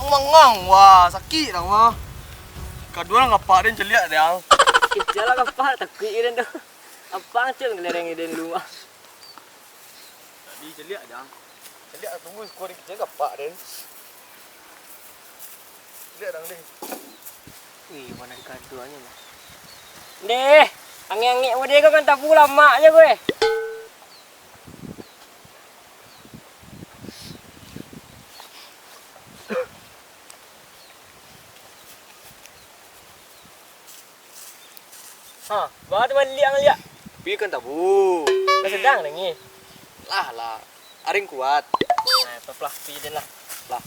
Mangang, wah sakit lah mah. Kedua ngapa den celiak dia. Kita lah ngapa takut den tu. Apa ceng lereng den lu mah. Tadi celiak dia. Celiak tunggu skor kita ngapa den. Celiak dang deh. Wih, mana kaduanya mah. Deh, angin-angin mau dia kan tak pulang mak je gue. Ha, bawa tu balik ang liak. Pi kan tabu. Dah sedang ni. Lah. Aring kuat. Nah, pepelah pi den lah. Lah.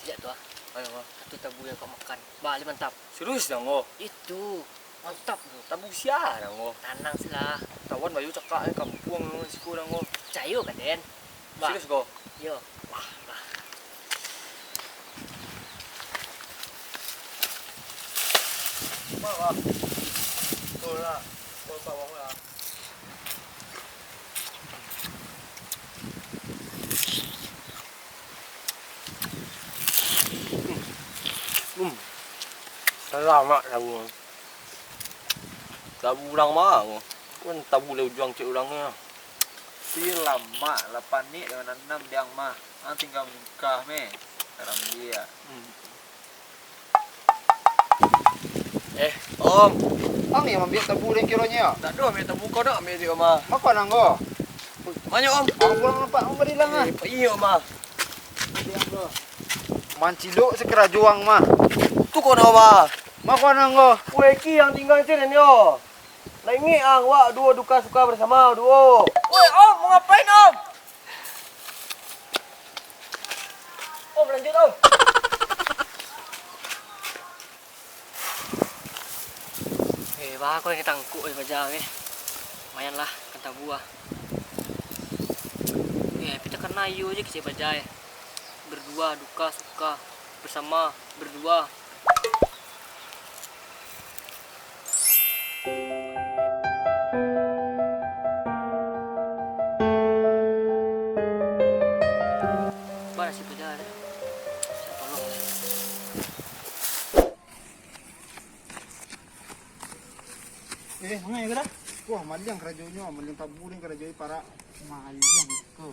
Lihat tu ah. Ayo, satu tabu yang kau makan. Balik mantap. Serius dang oh. Itu mantap tu. Tabu sia dang oh. Tanang selah. Tawan bayu cakak kampung siku dang oh. Cayo kan den. Serius go. Yo. Wah. Wah. Betul lah. Betul Pak Wong lah. Selamat tabu. Tabu urang mah. Kan tabu le ujuang cek urangnya. Si lama 8 ni dengan 6 diang mah. Tinggal nikah meh. Sekarang dia. Om. Ang yang ambil tabu dan kiranya. Tak ada ambil tabu kau dak ambil dia mah. Makan anggo. Mana om? Ang pulang nampak ang berilang ah. Iya mah. Manciluk sekera juang mah. Tu kau dah mah. Makan anggo. Wei ki yang tinggal sini yo. Laingi ang wak dua duka suka bersama dua. Woi om, mau ngapain om? Om lanjut om. Bah, kau yang tangkuk baca ke. Lumayan lah kata buah. Kita kena ayu aja kita baca. Berdua duka suka bersama berdua. Mana si baca ada? Saya tolong. Mana ya dah? Wah, maliang kerajonya, maliang tabu dan kerajoi para maliang ke.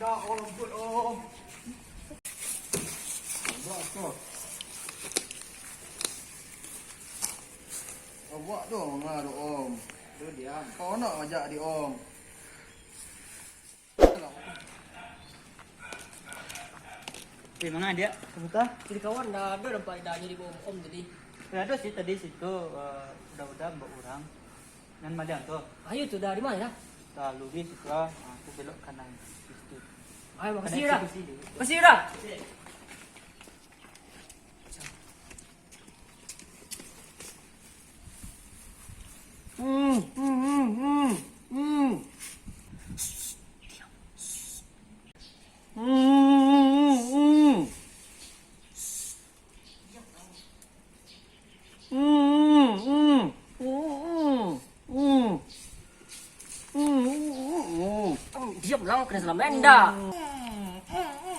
Dah om good om. Awak tu mengaruh om. Tu dia. Kau nak ajak di om. Mana dia? Sebentar. Jadi kawan dah ada nampak dah jadi bom om tadi. Ada sih tadi situ udah mbak orang. Dan maliang tuh. Ayo tu dah di mana dah? Lalu di situ aku belok kanan situ. Ayo makasih Kanan dah. situ sini. Makasih dah. Diam lah, kena salam enda.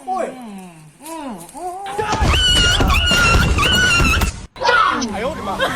Oi. Ayo di mana?